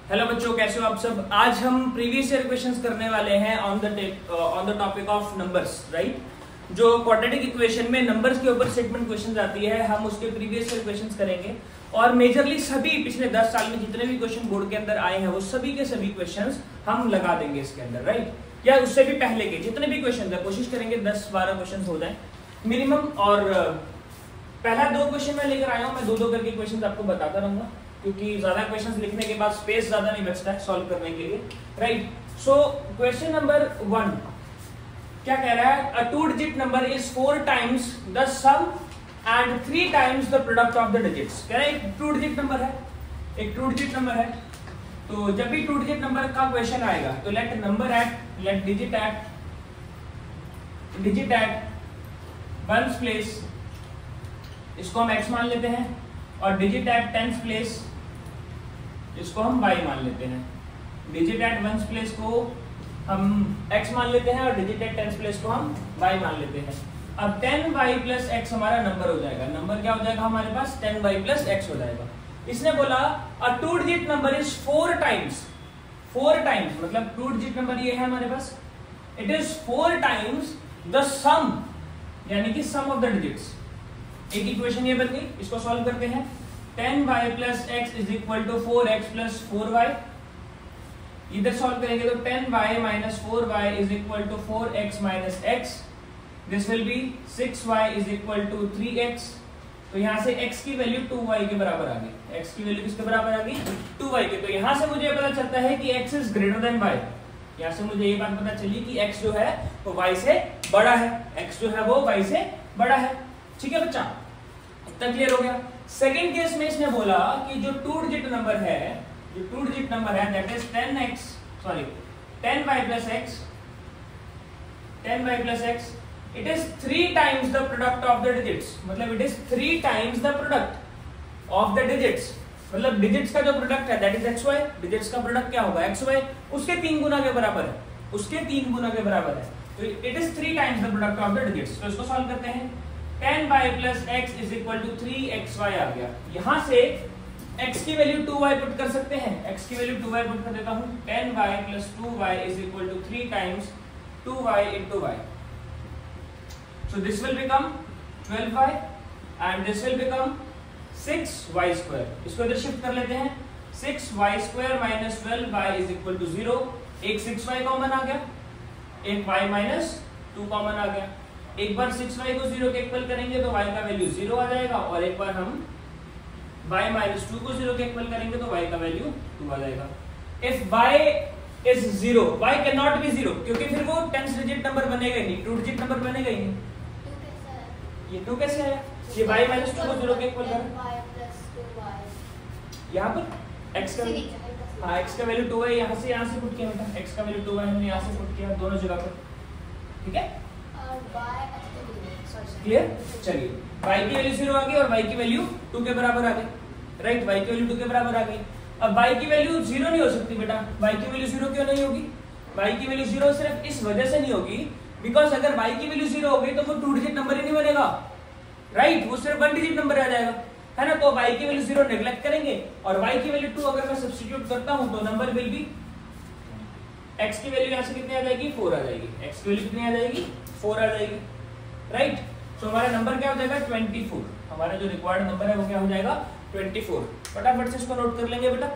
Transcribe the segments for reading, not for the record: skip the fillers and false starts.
Hello बच्चों, कैसे हो आप सब। आज हम प्रीवियस ईयर क्वेश्चंस करने वाले हैं on the topic of numbers, right. जो क्वाड्रेटिक इक्वेशन में नंबर्स के ऊपर स्टेटमेंट क्वेश्चंस आती है, हम उसके प्रीवियस ईयर क्वेश्चंस करेंगे। और मेजरली सभी पिछले 10 साल में जितने भी क्वेश्चन बोर्ड के अंदर आए हैं वो सभी के सभी क्वेश्चंस हम लगा देंगे इसके अंदर, राइट। या उससे भी पहले के जितने भी क्वेश्चन है कोशिश करेंगे 10-12 क्वेश्चन हो जाए मिनिमम। और पहला 2 क्वेश्चन मैं लेकर आया हूँ, मैं 2-2 करके क्वेश्चन आपको बताता रहूंगा क्योंकि ज्यादा क्वेश्चंस लिखने के बाद स्पेस ज्यादा नहीं बचता है सॉल्व करने के लिए, राइट। सो क्वेश्चन नंबर 1 क्या कह रहा है, a 2 digit number is 4 times the sum and 3 times the product of the digits. कह रहा है एक 2 डिजिट नंबर है, एक 2 डिजिट नंबर है। तो जब भी 2 डिजिट नंबर का क्वेश्चन आएगा तो let digit at ones place, इसको हम x मान लेते हैं, और डिजिट एट टेंस प्लेस इसको हम y मान लेते हैं। डिजिट एट वंस प्लेस को हम x मान लेते हैं और डिजिट एट टेंस प्लेस को हम y मान लेते हैं। अब 10y प्लस x हमारा नंबर हो जाएगा। नंबर क्या हो जाएगा हमारे पास, 10y प्लस x हो जाएगा। इसने बोला a 2 digit number is 4 times, 4 times मतलब 2 डिजिट नंबर ये है हमारे पास, it is 4 times the sum, यानी कि सम ऑफ द डिजिट्स। एक इक्वेशन ये बन गई, इसको सॉल्व करते हैं। 10y plus x is equal to 4x plus 4y। इधर सॉल्व करेंगे तो 10y minus 4y is equal to 4x minus x। This will be 6y is equal to 3x। तो यहाँ से x की वैल्यू 2y के बराबर आ गई। x की वैल्यू किसके बराबर आ गई, 2y के। तो यहाँ से मुझे पता चलता है कि x is greater than y। यहाँ से मुझे ये बात पता चली कि x जो है वो y से बड़ा है, x जो है वो y से बड़ा है। ठीक है बच्चा, इतना क्लियर हो गया। सेकंड केस में इसने बोला कि जो 2 डिजिट नंबर है, जो 2 डिजिट नंबर है that is 10y plus x, 10y plus x, it is 3 times the product of the digits. मतलब it is 3 times the product of the digits. मतलब डिजिट्स का जो प्रोडक्ट है दैट इज xy, डिजिट्स का product क्या होगा xy, उसके 3 गुना के बराबर है, उसके 3 गुना के बराबर है। तो it is 3 times the product of the digits. तो इसको सॉल्व करते हैं। 10y plus x is equal to 3xy आ गया। यहां से x की वैल्यू 2y पुट कर सकते हैं, x की वैल्यू 2y पुट कर देता हूं। 10y plus 2y is equal to 3 times 2y into y। So this will become 12y and this will become 6y square. इसको इधर शिफ्ट कर लेते हैं। 6y square minus 12y is equal to 0। एक 6y common आ गया, एक y minus 2 common आ गया। एक बार 6y को 0 के इक्वल करेंगे तो y का वैल्यू 0 आ जाएगा, और एक बार हम y माइनस 2 को 0 के इक्वल करेंगे तो y का वैल्यू 2 आ जाएगा। If y is 0, y can not B 0 क्योंकि फिर वो 10 डिजिट नंबर बनेगा ही नहीं, 2 डिजिट नंबर बनेगा ही नहीं। ये 2 कैसे आया, ये y माइनस 2 को 0 के इक्वल कर, यहाँ पर x का, हाँ x का वैल्यू 2 है, यहाँ से पुट किया बेटा, x का वैल्यू 2 है, हमने यहाँ से पुट किया दोनों जगह पर। ठीक है, क्लियर। चलिए y की वैल्यू 0 आ गई और y की वैल्यू 2 के बराबर आ गई, राइट। y की वैल्यू 2 के बराबर आ गई। अब y की वैल्यू 0 नहीं हो सकती बेटा। y की वैल्यू 0 क्यों नहीं होगी, y की वैल्यू 0 सिर्फ इस वजह से नहीं होगी बिकॉज अगर y की वैल्यू 0 हो गई तो वो 2 डिजिट नंबर ही नहीं बनेगा, राइट। वो सिर्फ 1 डिजिट नंबर आ जाएगा, है ना। तो y की वैल्यू 0 नेग्लेक्ट करेंगे और y की वैल्यू 2 अगर मैं सब्स्टिट्यूट करता हूं तो नंबर विल बी, x की वैल्यू यहाँ से कितनी आ जाएगी, 4 आ जाएगी। x की वैल्यू कितनी आ जाएगी, 4 आ जाएगी, राइट। तो हमारा नंबर क्या हो जाएगा, 24। हमारा जो रिक्वायर्ड नंबर है वो क्या हो जाएगा, 24। फटाफट से इसको नोट कर लेंगे बेटा,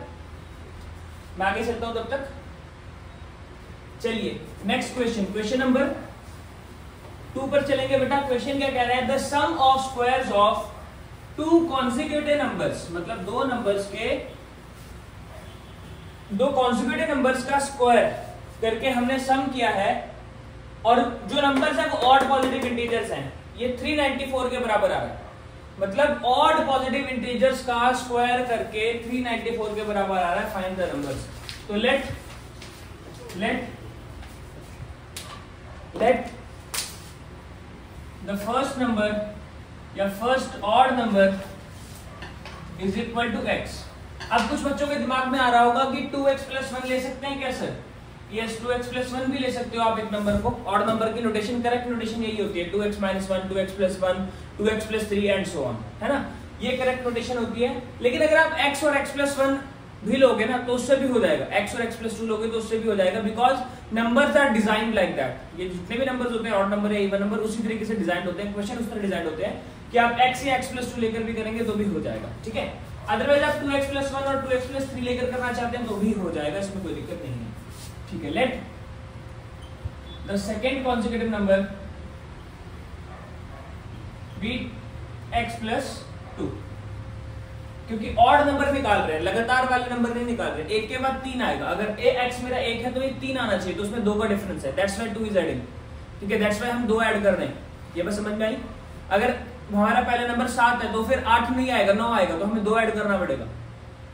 मैं आगे चलता हूं तब तक। चलिए नेक्स्ट क्वेश्चन, क्वेश्चन नंबर 2 पर चलेंगे बेटा। क्वेश्चन क्या कह रहा है, the sum of squares of 2 consecutive numbers, मतलब 2 नंबर्स के 2 कॉन्सिक्यूटिव नंबर्स का स्क्वायर करके हमने सम किया है, और जो नंबर्स है वो ऑड पॉजिटिव इंटीजर्स हैं। ये 394 के बराबर आ रहा है, मतलब ऑड पॉजिटिव इंटीजर्स का स्क्वायर करके 394 के बराबर आ रहा है। Find the numbers. तो लेट द फर्स्ट नंबर या first odd number is equal to x। अब कुछ बच्चों के दिमाग में आ रहा होगा कि 2x प्लस 1 ले सकते हैं क्या सर, यस 2x प्लस 1 भी ले सकते हो आप एक नंबर को। ऑड नंबर की नोटेशन, करेक्ट नोटेशन यही होती है 2x minus 1, 2x plus 1, 2x plus 3 and so on, है ना। ये करेक्ट नोटेशन होती है। लेकिन अगर आप x और x प्लस 1 भी लोगे ना तो उससे भी हो जाएगा, x और x+2 लोगे तो उससे भी हो जाएगा, because numbers are design like that. ये जितने भी नंबर्स होते हैं, ऑड नंबर या इवन नंबर, उसी तरीके से डिजाइन होते हैं, क्वेश्चन उस तरह डिजाइन होते हैं कि आप x या x+2 लेकर भी करेंगे तो भी हो जाएगा, ठीक है। अदरवाइज आप 2x+1 और 2x+3 लेकर करना चाहते हैं तो भी हो जाएगा, इसमें कोई दिक्कत नहीं है, ठीक है। Let the second consecutive number be x+2, क्योंकि ऑड नंबर निकाल रहे हैं, लगातार वाले नंबर नहीं निकाल रहे, एक के बाद 3 आएगा। अगर x मेरा 1 है तो ये 3 आना चाहिए, तो उसमें 2 का डिफरेंस है, दैट्स व्हाई 2 इज एडिंग, ठीक है। दैट्स व्हाई हम 2 ऐड कर रहे हैं, ये बस समझ में आई। अगर हमारा पहला नंबर 7 है तो फिर 8 नहीं आएगा, 9 आएगा, तो हमें 2 ऐड करना पड़ेगा,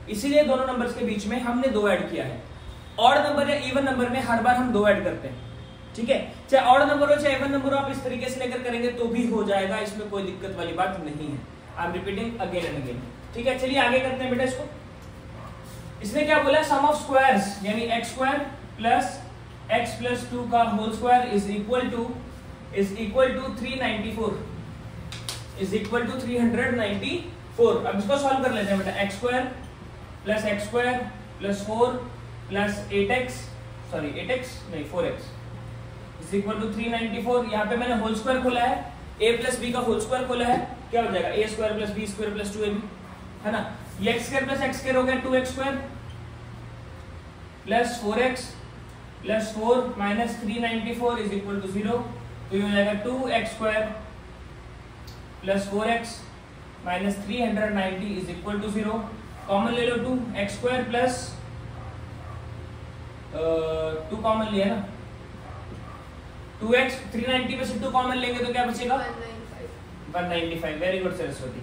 इसीलिए दोनों नंबर्स के बीच में हमने 2 ऐड किया है। ऑड नंबर या इवन नंबर में हर बार हम 2 ऐड करते हैं, ठीक है। चाहे ऑड नंबर हो चाहे इवन नंबर हो, आप इस तरीके से लेकर करेंगे तो भी हो जाएगा, इसमें कोई दिक्कत वाली बात नहीं है। I am repeating again and again, ठीक है। चलिए आगे करते हैं बेटा इसको। इसने क्या बोला, सम ऑफ स्क्वायर्स यानी x² प्लस x+2 का whole square is equal to 394, is equal to 394। अब इसको सॉल्व कर लेते हैं बेटा। x² plus x² plus 4 plus 8x नहीं 4x इज इक्वल टू 394। यहाँ पे मैंने होल स्क्वायर खोला है, a प्लस b का होल स्क्वायर खोला है, क्या हो जाएगा a² plus b² plus 2ab, है ना। ये x² प्लस x² हो गया 2x² plus 4x plus 4 minus 394 is equal to 0, तो ये हो जाएगा 2x² plus 4x minus 390 is equal to 0। Common ले लो 2, x² प्लस 2 कॉमन लिया ना, 2x 390 में से 2 कॉमन लेंगे तो क्या बचेगा 195। Very good Saraswati.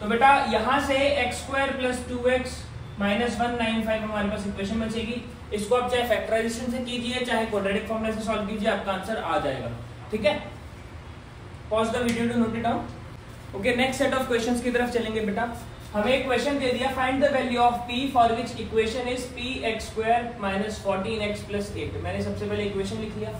तो बेटा यहां से x² प्लस 2x माइनस 195 हमारे पास इक्वेशन बचेगी। इसको आप चाहे फैक्टराइजेशन से कीजिए चाहे क्वाड्रेटिक फॉर्मूला से सॉल्व कीजिए, आपका आंसर आ जाएगा, ठीक है। Pause the video to note it down. Okay, next set of questions की तरफ चलेंगे बेटा। हमें एक क्वेश्चन दे दिया, find the value of p for which equation is px² minus 14x plus 8। मैंने सबसे पहले इक्वेशन लिख लिया।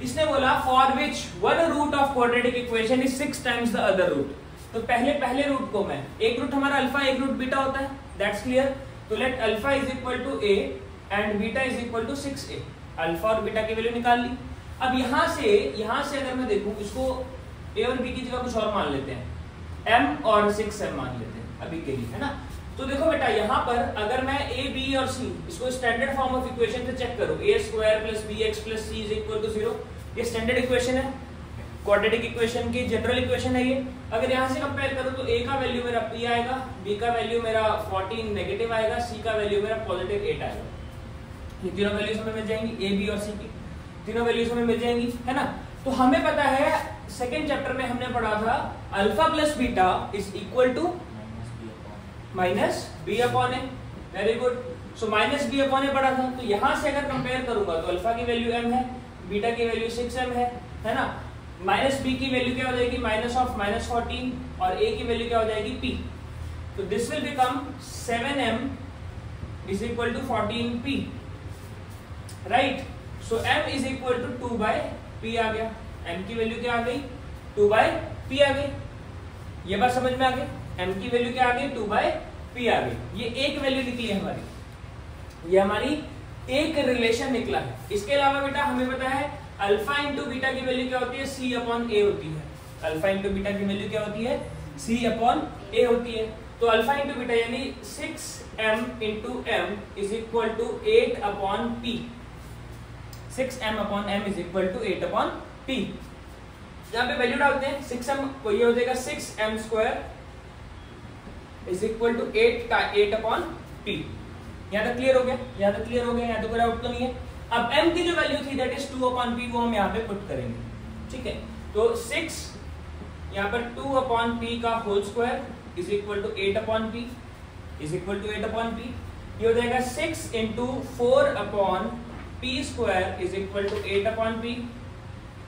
इसने बोला for which one root of quadratic equation is 6 times the other root. तो पहले रूट को मैं, एक रूट हमारा अल्फा एक रूट बीटा होता है, दैट्स क्लियर। तो let alpha is equal to a and beta is equal to 6a। Alpha और बीटा की वैल्यू निकाल ली। अब यहां से अगर मैं देखूं, इसको a और b की जगह कुछ और मान लेते हैं, m और 6m मान लेते हैं अभी के लिए, है ना। तो देखो बेटा यहाँ पर अगर मैं a b और c इसको स्टैंडर्ड फॉर्म ऑफ इक्वेशन से चेक करूं, a² plus bx plus c is equal to 0, ये स्टैंडर्ड इक्वेशन है, क्वाड्रेटिक इक्वेशन की जनरल इक्वेशन है ये। अगर यहाँ से कंपेयर करूं तो a का वैल्यू मेरा p आएगा, b का वैल्यू मेरा 14 नेगेटिव आएगा, c का वैल्यू मेरा पॉजिटिव 8 आएगा। ये तीनों वैल्यूज हमें मिल जाएंगी, a b और c की तीनों वैल्यूज हमें मिल जाएंगी, है ना। तो हमें पता है सेकेंड चैप्टर में हमने पढ़ा था alpha plus beta is equal to minus b upon a। Very good. So minus b upon a पढ़ा था। तो यहाँ से अगर कंपेयर करूंगा तो अल्फा की वैल्यू m है, बीटा की वैल्यू 6m है ना। माइनस b की वैल्यू क्या हो जाएगी, माइनस ऑफ माइनस 14, और a की वैल्यू क्या हो जाएगी p। तो this will become 7m is equal to 14p, right. So m is equal to 2/p आ गया। m की वैल्यू क्या आ गई, 2/p आ गई। ये बात समझ में आ गई, m की वैल्यू क्या आ गई, 2/p आ गई। ये एक वैल्यू निकली है हमारी, ये हमारी एक रिलेशन निकला है। इसके अलावा बेटा हमें पता है अल्फा इंटू बीटा की वैल्यू क्या होती है, c अपॉन a होती है। अल्फा इंटू बीटा की वैल्यू क्या होती है, c अपॉन a होती है। तो अल्फा इंटू बीटा यानी 6m into m is equal to 8 upon p। 6m upon m is equal to 8 upon p। यहाँ पे वैल्यू डालते हैं, 6m को ये हो जाएगा 6m² is equal to 8 upon p। यहाँ तक क्लियर हो गया, यहाँ तक क्लियर हो गया, यहाँ तो कोई डाउट तो नहीं है। अब m की जो वैल्यू थी दैट इज 2 अपॉन p, वो हम यहाँ पे पुट करेंगे, ठीक है। तो 6 यहाँ पर 2 अपॉन p का whole square is equal to 8 upon p is equal to 8 upon p। ये हो जाएगा 6 into 4 upon p² is equal to 8 upon p।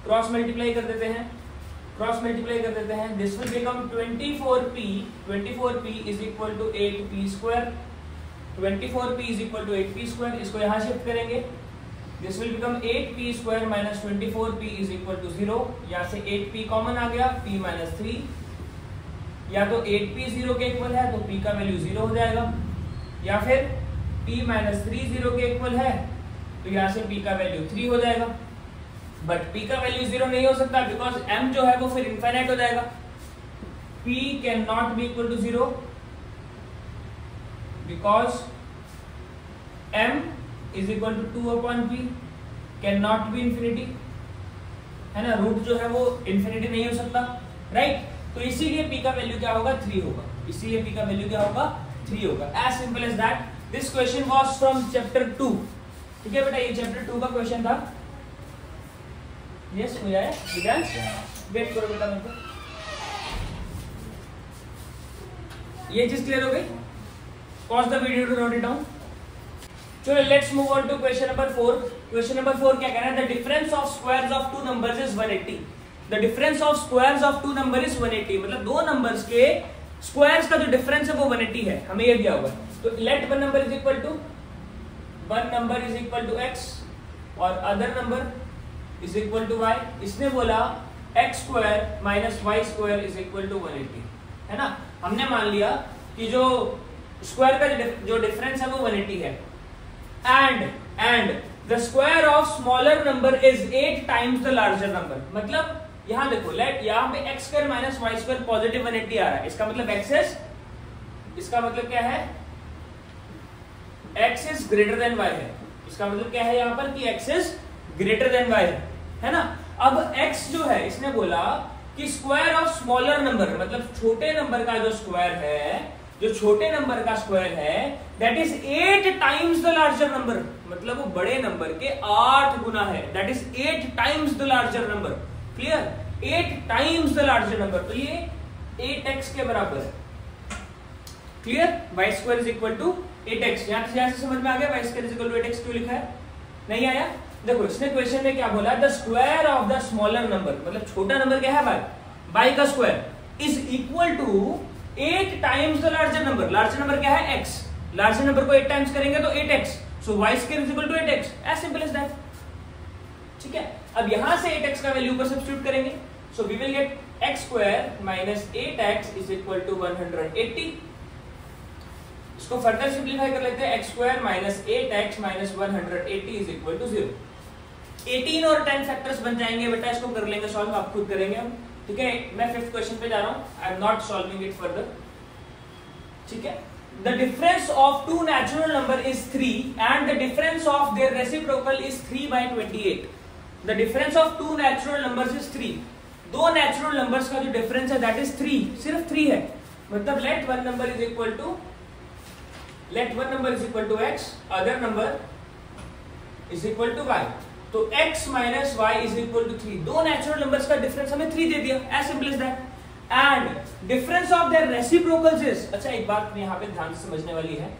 Cross multiply कर देते हैं, this will become 24p is equal to 8p²। 24p is equal to 8p²। इसको यहाँ shift करेंगे, this will become 8p² minus 24p is equal to 0। यहाँ से 8p common आ गया, p minus 3, या तो 8p 0 के इक्वल है तो p का वैल्यू 0 हो जाएगा, या फिर p माइनस 3 0 के इक्वल है, तो यहाँ से p का वैल्यू 3 हो जाएगा। बट p का वैल्यू 0 नहीं हो सकता बिकॉज m जो है वो फिर इनफाइनाइट हो जाएगा। p can not be equal to 0 because m is equal to 2 upon p can not be infinity, है ना, रूट जो है वो इंफिनिटी नहीं हो सकता, राइट। तो इसीलिए p का वैल्यू क्या होगा 3 होगा, इसीलिए p का वैल्यू क्या होगा 3 होगा। As simple as that. This question was from chapter 2, ठीक है बेटा, ये चैप्टर 2 का क्वेश्चन था। यस हो जाए विकास, वेट करो बेटा मेरे को, ये चीज क्लियर हो गई। Pause the video to note it down. चलो let's move on to question number 4। Question number 4 क्या कहना है, the difference of squares of two numbers is 180। The difference of squares of two number is 180, मतलब दो numbers के squares का जो difference है वो 180 है, हमें ये दिया हुआ है। तो let one number is equal to x और other number is equal to y। इसने बोला x square minus y square is equal to 180, है ना। हमने मान लिया कि जो स्क्वायर का जो डिफरेंस है वो 180 है। And the square of smaller number is 8 times the larger number. मतलब यहां देखो, लेट यहां पे x square minus y square positive 180 आ रहा है, इसका मतलब x इसका मतलब क्या है, x is greater than y है। इसका मतलब क्या है यहाँ पर कि x is greater than y है ना। अब x जो है, इसने बोला कि स्क्वायर ऑफ स्मॉलर नंबर, मतलब छोटे नंबर का जो स्क्वायर है, जो छोटे नंबर का स्क्वायर है, that is 8 times the larger number, मतलब वो बड़े नंबर के 8 गुना है। That is 8 times the larger number, clear, 8 times the larger number. तो ये 8x के बराबर है, clear. Y square is equal to 8x। यहां से समझ में आ गया y square is equal to 8x क्यों लिखा है, नहीं आया। देखो इसने क्वेश्चन में क्या बोला, the square of the smaller number, मतलब छोटा नंबर क्या है y का square is equal to 8 times the larger number. Larger number क्या है x, लार्जर नंबर को 8 टाइम्स करेंगे तो 8x, so y square is equal to 8x, as simple as that, ठीक है। अब यहां से 8x का वैल्यू ऊपर सब्स्टिट्यूट करेंगे, so we will get x square minus 8x is equal to 180। इसको फर्दर सिंप्लीफाई कर लेते हैं, x square minus 8x minus 180 is equal to 0। 18 और 10 फैक्टर्स बन जाएंगे बेटा, इसको कर लेंगे सॉल्व, आप खुद करेंगे हम, ठीक है। मैं 5th क्वेश्चन पे जा रहा हूं, I am not solving it further, ठीक है। The difference of two natural number is 3 and the difference of their reciprocal is 3/28। The difference of two natural numbers is 3। दो नेचुरल नंबर्स का जो difference है दैट इज 3, सिर्फ 3 है। मतलब let one number is equal to x, other number is equal to y। तो x minus y is equal to 3। दो natural numbers का डिफरेंस हमें 3 दे दिया, as simple as that. And difference of their reciprocals is, अच्छा एक बात यहाँ पे ध्यान से समझने वाली है,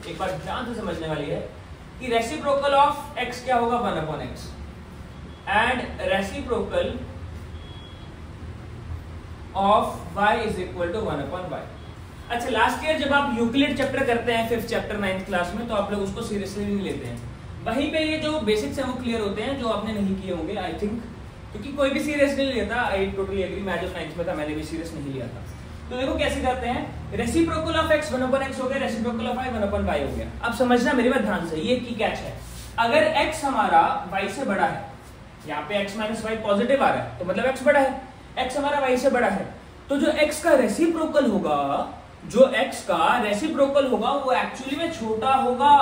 एक बात ध्यान से समझने वाली है कि रेसिप्रोकल ऑफ x क्या होगा, 1 upon x, and reciprocal of y is equal to 1 upon y। अच्छा लास्ट ईयर जब आप यूक्लिड चैप्टर करते हैं 5th चैप्टर 9th क्लास में, तो आप लोग उसको सीरियसली नहीं लेते हैं। वहीं पे ये जो बेसिक्स है वो क्लियर होते हैं, जो आपने नहीं किए होंगे आई थिंक, क्योंकि कोई भी सीरियस नहीं लेता। आई टोटली एग्री, मैं जब 9th में था मैंने भी सीरियस नहीं लिया था। तो देखो कैसे करते हैं, reciprocal of x 1 upon x हो गया, reciprocal of y 1 upon y हो गया। अब समझना मेरी बात ध्यान से, ये की कैच है, अगर x हमारा y से बड़ा है, यहाँ पे x माइनस वाई पॉजिटिव आ रहा है, तो मतलब x बड़ा है, x हमारा y से बड़ा है, तो जो x का रेसिप्रोकल होगा, जो x का रेसिप्रोकल होगा वो एक्चुअली में छोटा होगा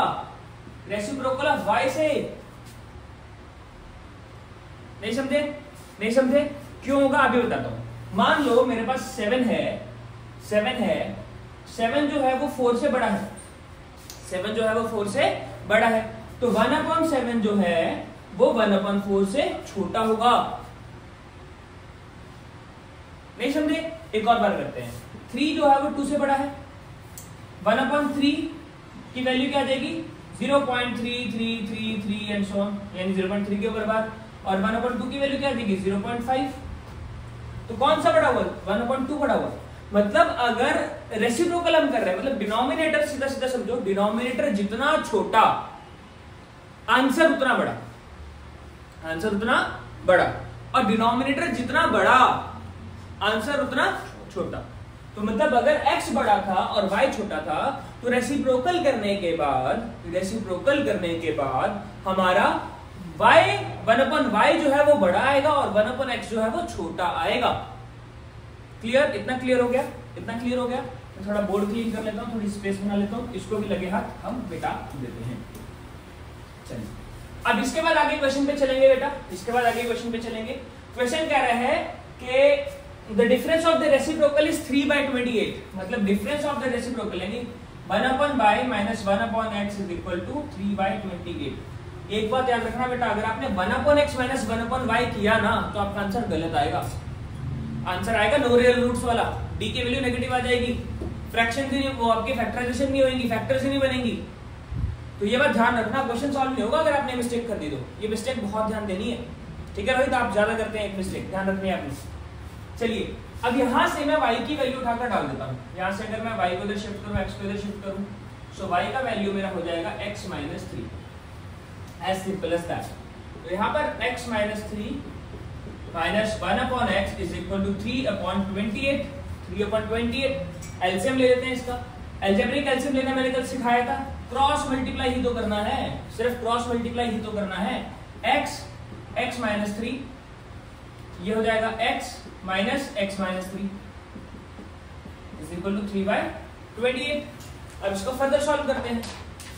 रेसिप्रोकल ऑफ y से। नहीं समझे, नहीं समझे क्यों होगा अभी बताता हूं। मान लो मेरे पास 7 है, 7 जो है वो 4 से बड़ा है, 7 जो है वो 4 से बड़ा है, तो 1/7 जो है वो 1/4 से छोटा होगा। नहीं समझे, एक और बार करते हैं। 3 जो है वो 2 से बड़ा है, 1/3 की वैल्यू क्या देगी, 0.3333 एंड सो ऑन, यानी 0.3 के बराबर, और 1/2 की वैल्यू क्या देगी 0.5। तो कौन सा बड़ा हुआ, 1/2 बड़ा हुआ। मतलब अगर रेसिप्रोकल हम कर रहे हैं, मतलब डिनोमिनेटर सीधा सीधा समझो, डिनोमिनेटर जितना छोटा आंसर उतना बड़ा, आंसर उतना बड़ा, और डिनोमिनेटर जितना बड़ा आंसर उतना छोटा। तो मतलब अगर x बड़ा था और y छोटा था, तो रेसिप्रोकल करने के बाद हमारा y 1/y जो है वो बड़ा आएगा और 1/x जो है वो छोटा आएगा। क्लियर? इतना क्लियर हो गया? मैं थोड़ा बोर्ड क्लीन कर लेता हूँ, थोड़ी स्पेस बना लेता हूँ, इसको भी लगे हाथ हम बेटा देते हैं। चलिए अब इसके बाद आगे क्वेश्चन पे चलेंगे बेटा। क्वेश्चन कह रहा है कि the difference of the reciprocal is 3/28, मतलब डिफरेंस ऑफ द रेसिप्रोकल यानी 1/y minus 1/x is equal to 3/28। एक बात याद रखना बेटा, अगर आपने 1/x माइनस 1/y किया ना तो आपका आंसर गलत आएगा। आंसर आएगा नो रियल रूट्स वाला, d की वैल्यू नेगेटिव आ जाएगी, फ्रैक्शन की वो आपकी फैक्टराइजेशन नहीं होगी, फैक्टर्स ही नहीं बनेंगी। तो ये बात ध्यान रखना, क्वेश्चन सॉल्व नहीं होगा अगर आपने मिस्टेक कर दी तो। ये मिस्टेक बहुत ध्यान देनी है, ठीक है रोहित? आप ज्यादा करते हैं एक मिस्टेक, ध्यान रखनी है आपने। चलिए अब यहां से मैं y की वैल्यू उठाकर डाल देता हूं। यहां से अगर मैं y को इधर शिफ्ट करूं, x को इधर शिफ्ट करूं, सो y का वैल्यू मेरा हो जाएगा x minus 3, as simple as that. तो यहां पर x minus 3 minus 1/x is equal to 3/28। 3/28 LCM ले लेते हैं इसका। अलजेब्रिक एलसीएम लेना मैंने कल सिखाया था, क्रॉस मल्टीप्लाई ही तो करना है, सिर्फ क्रॉस मल्टीप्लाई ही तो करना है। x माइनस 3 ये हो जाएगा x minus x minus 3 is equal to 3/28। अब इसको फर्दर सॉल्व करते हैं।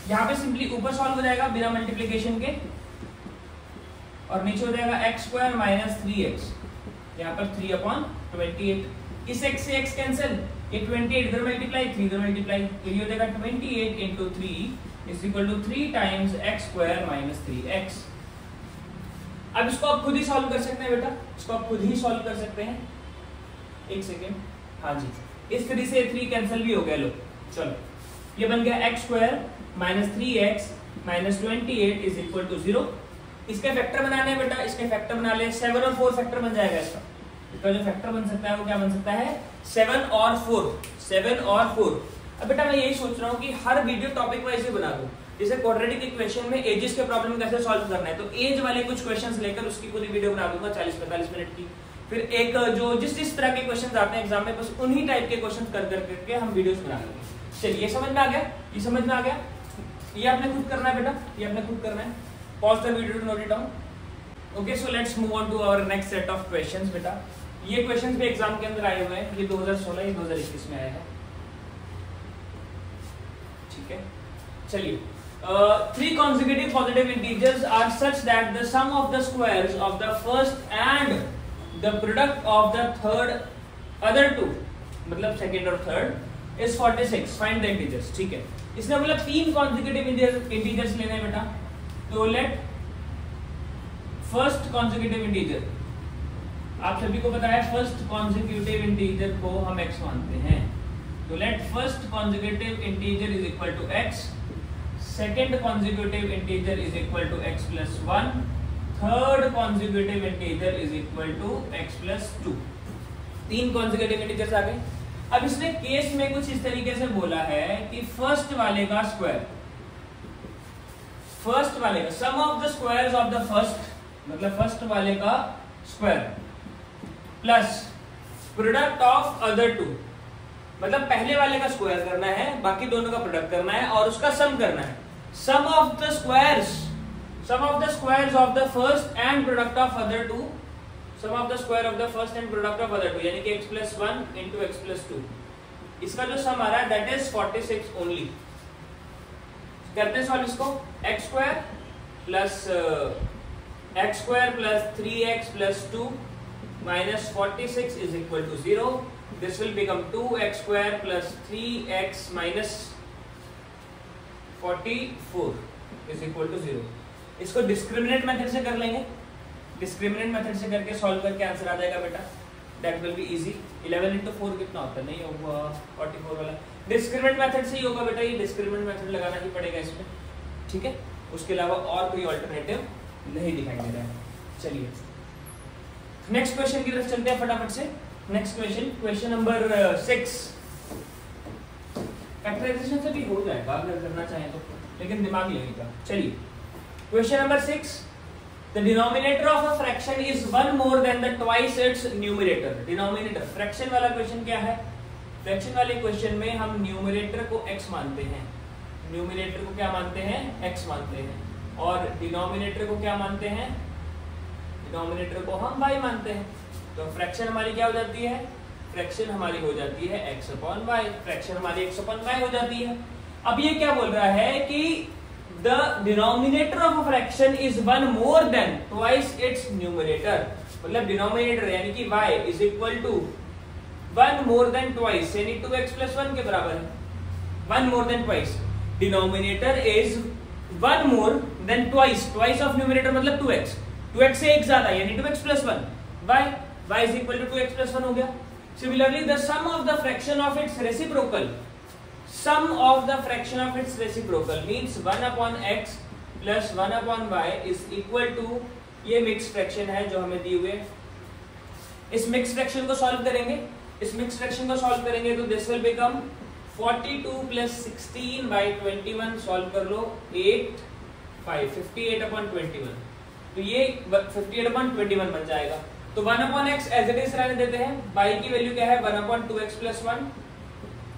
यहाँ पे सिंपली ऊपर सॉल्व हो जाएगा बिना मल्टीप्लिकेशन के, और नीचे हो जाएगा x स्क्वायर माइनस 3x, यहाँ पर 3/28। इस x से x कैंसिल, ये 28 इधर मल्टीप्लाई, 3 इधर मल्टीप्लाई, तो ये हो जाएगा 28 into 3 is equal to 3 times x square minus 3x। अब इसको आप खुद ही सॉल्व कर सकते हैं बेटा, इसको आप खुद ही सॉल्व कर सकते हैं। एक सेकेंड, हाँ जी, इस 3 से 3 कैंसिल भी हो गया। लो चलो, ये बन गया x square minus 3x minus 28 is equal to 0। इसके फैक्टर बनाने हैं बेटा, इसके फैक्टर बना ले। 7 और 4 फैक्टर बन जाएगा इसका। इसका जो फैक्टर बन सकता है वो क्या बन सकता है? 7 और 4। 7 और 4। अब बेटा मैं यही सोच रहा हूँ कि हर वीडियो टॉपिक वाइज ही बना दूं। जैसे क्वाड्रेटिक इक्वेशन में एजेस के प्रॉब्लम कैसे सॉल्व करना है, तो एज वाले कुछ क्वेश्चंस लेकर उसकी पूरी वीडियो बना दूंगा 40-45 मिनट की। फिर एक जो जिस तरह के क्वेश्चन आते हैं एग्जाम में, बस उन्हीं टाइप के क्वेश्चन कर करके हम वीडियोस बना लेंगे। चलिए, ये समझ में आ गया? ये समझ में आ गया? ये आपने खुद करना है बेटा, ये आपने खुद करना है। Pause the video to note it down. Okay, so let's move on to our next set of questions बेटा। ये क्वेश्चंस भी एग्जाम के अंदर आए हुए हैं, ये 2016 या 2021 में आया है, ठीक है। चलिए, 3 consecutive positive integers are such that the sum of the squares of the first and the product of the third other two, मतलब second और third is 46. Find the integers, ठीक है। इसने बोला 3 consecutive integers लेने हैं बेटा, तो let first consecutive integer, आप सभी को पता है फर्स्ट कॉन्जिक्यूटिव इंटीजर को हम x मानते हैं, तो let first consecutive integer is equal to x, second consecutive integer is equal to x plus 1, third consecutive integer is equal to x plus 2। 3 consecutive integers आ गए। अब इसने केस में कुछ इस तरीके से बोला है कि फर्स्ट वाले का स्क्वायर, फर्स्ट वाले का sum of the squares of the first, मतलब फर्स्ट वाले का square plus product of other two, मतलब पहले वाले का स्क्वायर करना है, बाकी दोनों का प्रोडक्ट करना है और उसका सम करना है। Sum of the squares of the first and product of other two, sum of the square of the first and product of other two, यानी कि x plus 1 into x plus 2, इसका जो सम आ रहा है दैट इज 46 ओनली। करते हैं solve इसको। x square plus 3x plus 2 minus 46 is equal to 0. This will become 2x square plus 3x minus 44 is equal to 0. इसको डिस्क्रिमिनेंट मेथड से कर लेंगे। डिस्क्रिमिनेंट मेथड से करके सॉल्व करके आंसर आ जाएगा बेटा, that will be easy. 11 into 4 कितना होता है? नहीं होगा 44 वाला। डिस्क्रिमिनेंट मेथड से ही होगा बेटा, ये डिस्क्रिमिनेंट मेथड लगाना ही पड़ेगा इसमें, ठीक है। उसके अलावा और कोई ऑल्टरनेटिव नहीं दिखाई दे रहा है। चलिए नेक्स्ट क्वेश्चन की तरफ चलते हैं फटाफट से। Next question, question number 6। Factorization से भी हो जाएगा अगर करना चाहें तो, लेकिन दिमाग लगेगा। चलिए question number 6, the denominator of a fraction is 1 more than the twice its numerator. Denominator fraction वाला क्वेश्चन क्या है? फ्रैक्शन वाले क्वेश्चन में हम न्यूमरेटर को x मानते हैं, न्यूमरेटर को क्या मानते हैं, x मानते हैं, और डिनोमिनेटर को क्या मानते हैं, डिनोमिनेटर को हम y मानते हैं। तो फ्रैक्शन हमारी क्या हो जाती है, फ्रैक्शन हमारी हो जाती है x अपॉन y, फ्रैक्शन हमारी x अपॉन y हो जाती है। अब ये क्या बोल रहा है कि the denominator of a fraction is one more than twice its numerator, मतलब डिनोमिनेटर यानी कि y is equal to one more than twice यानी 2x plus 1 के बराबर है, one more than twice, denominator is one more than twice, twice of numerator मतलब 2x, 2x से एक ज्यादा यानी 2x plus 1, y is equal to 2x plus 1 हो गया। Similarly the sum of the fraction of its reciprocal, sum of the fraction of its reciprocal means 1 upon x plus 1 upon y is equal to, ये mix fraction है जो हमें दी हुए, इस mix fraction को solve करेंगे, इस मिक्स फ्रैक्शन को सॉल्व करेंगे तो this will become 42 plus 16 by 21, solve कर लो 8 5 58 upon 21, तो ये 58 upon 21 बन जाएगा। तो 1 upon x as it is रहने देते हैं, y की वैल्यू क्या है 1 upon 2x plus 1,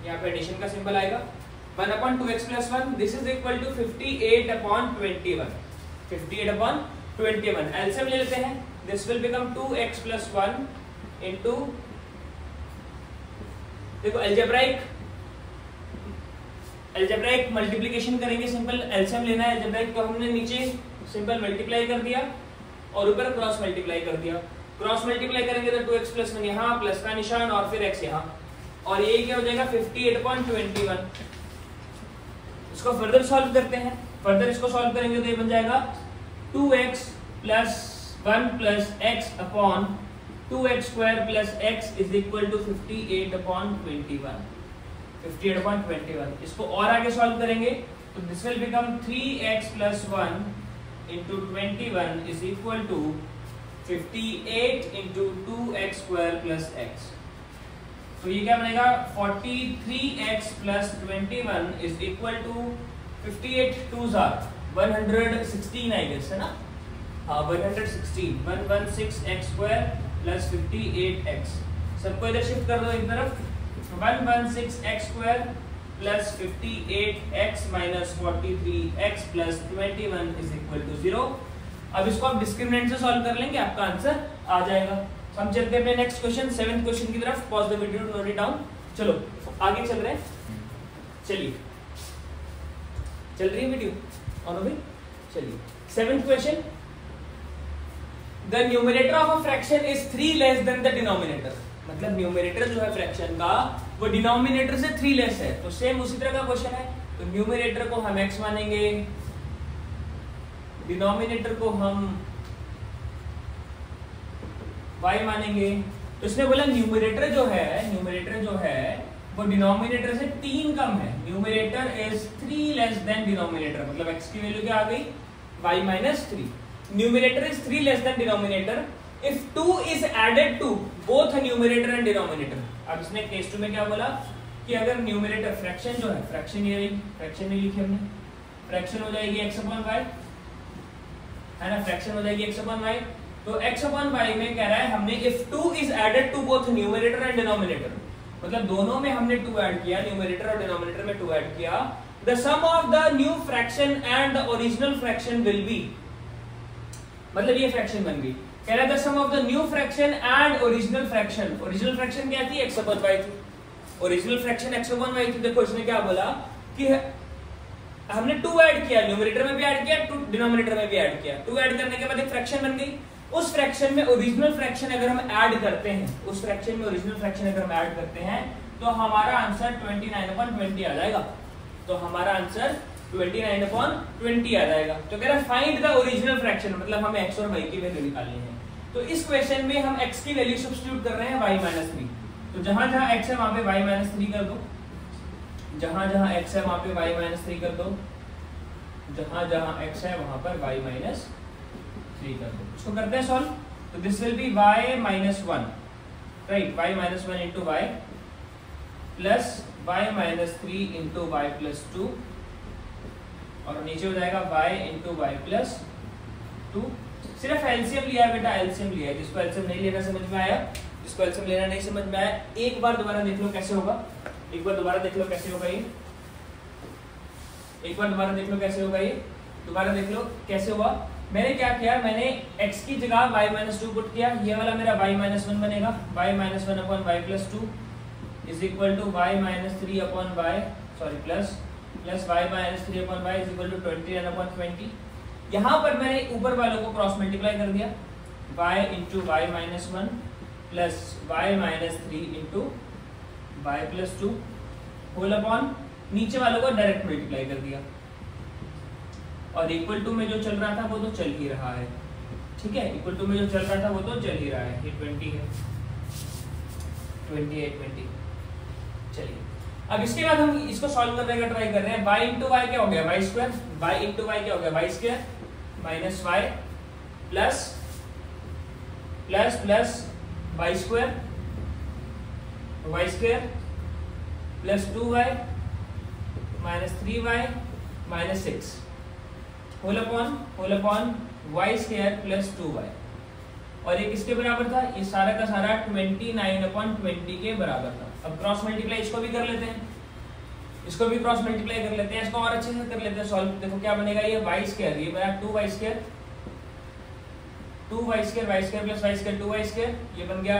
यहाँ पे एडिशन का सिंबल आएगा 1 upon 2x plus 1, this is equal to 58 upon 21, 58 upon 21, LCM ले लेते हैं, this will become 2x plus 1 into, देखो एल्जेब्राइक मल्टीप्लिकेशन करेंगे, सिंपल एलसीएम लेना है, एल्जेब्राइक तो हमने नीचे सिंपल मल्टीप्लाई कर दिया और ऊपर क्रॉस मल्टीप्लाई कर दिया, क्रॉस मल्टीप्लाई करेंगे तो 2x plus 1 यहाँ, प्लस का निशान और फिर x यहाँ, और ये क्या हो जाएगा 58 upon 21। इसको फर्दर सॉल्व करते हैं, फर्दर इसको सॉल्व करेंगे तो ये बन जाएगा 2x plus 1 plus x upon 2x square plus x is equal to 58 upon 21, 58 upon 21। इसको और आगे सॉल्व करेंगे तो this will become 3x plus 1 into 21 is equal to 58 into 2x square plus x, तो ये क्या बनेगा 43x plus 21 is equal to 58 2s are 116 I guess है ना, हाँ 116, 116x square plus 58x, सबको इधर शिफ्ट कर दो एक तरफ, 116x square plus 58x minus 43x plus 21 is equal to 0। अब इसको आप डिस्क्रिमिनेंट से सॉल्व कर लेंगे, आपका आंसर आ जाएगा। हम चलते हैं नेक्स्ट क्वेश्चन, 7th क्वेश्चन की तरफ, pause the video to note it down. चलो आगे चल रहे हैं, चलिए चल रही है वीडियो ऑन हो गई, चलिए 7th question, the numerator of a fraction is 3 less then the denominator, मतलब न्यूमरेटर जो है फ्रैक्शन का वो डिनोमिनेटर से 3 लेस है, तो सेम उसी तरह का क्वेश्चन है, तो न्यूमरेटर को हम x मानेंगे, डिनोमिनेटर को हम y मानेंगे। तो इसने बोला न्यूमरेटर जो है वो डिनोमिनेटर से 3 कम है, numerator is 3 less than denominator, मतलब x की वैल्यू क्या आ गई y minus 3, numerator is 3 less than denominator if 2 is added to both numerator and denominator. अब इसने केस 2 में क्या बोला कि अगर न्यूमरेटर फ्रैक्शन जो है, फ्रैक्शन ये फ्रैक्शन नहीं लिखी हमने, फ्रैक्शन हो जाएगी x अपॉन y है ना, फ्रैक्शन हो जाएगी x अपॉन y, तो x अपॉन y में कह रहा है हमने if 2 is added to both numerator and denominator, मतलब दोनों में हमने 2 ऐड किया, न्यूमरेटर और डिनोमिनेटर में 2 ऐड किया, the sum of the new fraction and the original fraction will be, मतलब ये फ्रैक्शन बन गई, कह रहा है the sum of the new fraction and original fraction, original fraction क्या थी x अपॉन y थी, original fraction x upon y थी। देखो इसने क्या बोला कि हमने 2 ऐड किया, न्यूमरेटर में भी ऐड किया, डिनोमिनेटर में भी ऐड किया, 2 ऐड करने के बाद एक फ्रैक्शन बन गई, उस फ्रैक्शन में ओरिजिनल फ्रैक्शन अगर हम ऐड करते हैं, उस फ्रैक्शन में ओरिजिनल फ्रैक्शन अगर हम ऐड करते हैं तो हमारा आंसर 29/20 आ जाएगा, तो हमारा आंसर 29/20 आ जाएगा। तो कह रहा है फाइंड द ओरिजिनल फ्रैक्शन, मतलब हमें x और y की वैल्यू निकालनी है, तो इस क्वेश्चन में हम x की वैल्यू सब्स्टिट्यूट कर रहे हैं y-3, तो जहां जहां x है वहां पे y-3 कर दो, जहां जहां x है वहां पे y-3 कर दो, जहां जहां x है वहां पर y-3 कर दो। इसको करते हैं सॉल्व, तो this will B y-1, right, y-1 into y plus y-3 into y plus 2, और नीचे हो जाएगा y into y plus 2। सिर्फ एलसीएम लिया है बेटा, एलसीएम लिया है, जिसको एलसीएम नहीं लेना समझ में आया इसको एलसीएम लेना नहीं समझ में आया, एक बार दोबारा देख लो कैसे होगा, एक बार दोबारा देख लो कैसे होगा ये, एक बार दोबारा देख लो कैसे होगा ये, दोबारा देख लो कैसे हुआ। मैंने क्या किया, मैंने x की जगह y माइनस 2 पुट किया, ये वाला मेरा y माइनस 1 बनेगा, y minus 1 upon y plus 2 is equal to y minus 3 upon y sorry plus y minus 3 upon y is equal to 29 upon 20। यहाँ पर मैंने ऊपर वालों को क्रॉस मल्टीप्लाई कर दिया, y into y minus 1 plus y minus 3 into y plus 2 whole upon नीचे वालों को डायरेक्ट मल्टीप्लाई कर दिया, और इक्वल टू में जो चल रहा था वो तो चल ही रहा है, ठीक है, इक्वल टू में जो चल रहा था वो तो चल ही रहा है, ये 20 है, 28 20। चलिए अब इसके बाद हम इसको सॉल्व करने का ट्राई कर रहे हैं। y इंटू वाई क्या हो गया, y square, y into y क्या हो गया, y square minus y plus plus plus y square plus 2y minus 3y minus 6 whole upon y square plus 2y, और एक किसके बराबर था, ये सारा का सारा 29 अपॉन 20 के बराबर था। अब क्रॉस मल्टीप्लाई इसको भी कर लेते हैं, इसको भी क्रॉस मल्टीप्लाई कर लेते हैं, इसको और अच्छे से कर लेते हैं सॉल्व। देखो क्या बनेगा, ये वाई स्क्वायर, ये बना 2y square plus y square 2y square, ये बन गया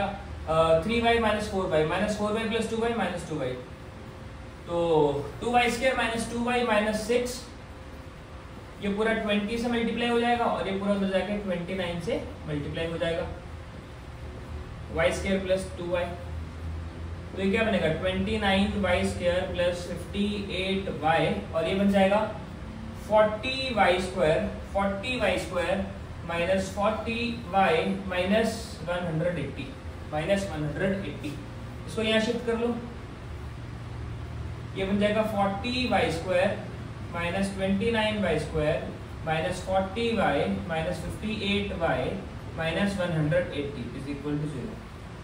3y minus 4y plus 2y minus 2y, तो 2y square minus 2y minus 6, ये पूरा 20 से मल्टीप्लाई हो जाएगा, और ये पूरा उधर जाके 29 से मल्टीप्लाई हो जाएगा, y स्क्वायर प्लस 2y, तो ये क्या बनेगा 29y स्क्वायर प्लस 58y, और ये बन जाएगा 40y square minus 40y minus 180, इसको यहाँ शिफ्ट कर लो, ये बन जाएगा 40y square minus 29y square minus 40y minus 58y minus 180 is equal to 0।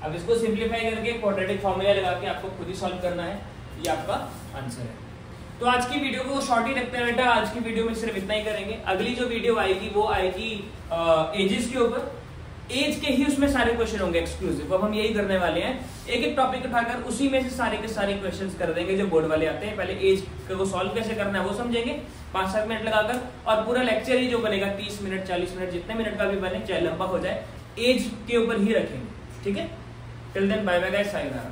अब इसको सिंप्लीफाई करके क्वाड्रेटिक फॉर्मूला लगा के आपको खुद ही सॉल्व करना है, ये आपका आंसर है। तो आज की वीडियो को शॉर्ट ही रखते हैं बेटा, आज की वीडियो में सिर्फ इतना ही करेंगे। अगली जो वीडियो आएगी वो आएगी एजेस के ऊपर, एज के ही उसमें सारे क्वेश्चन होंगे एक्सक्लूसिव। अब हम यही करने वाले हैं, एक एक टॉपिक उठाकर उसी में से सारे के सारे क्वेश्चंस कर देंगे जो बोर्ड वाले आते हैं। पहले एज को सॉल्व कैसे करना है वो समझेंगे 5-7 मिनट लगाकर, और पूरा लेक्चर ही जो बनेगा 30 मिनट 40 मिनट जितने मिनट का भी बने, चाहे लंबा हो जाए, एज के ऊपर ही रखेंगे, ठीक है। Till then bye bye guys, sayonara.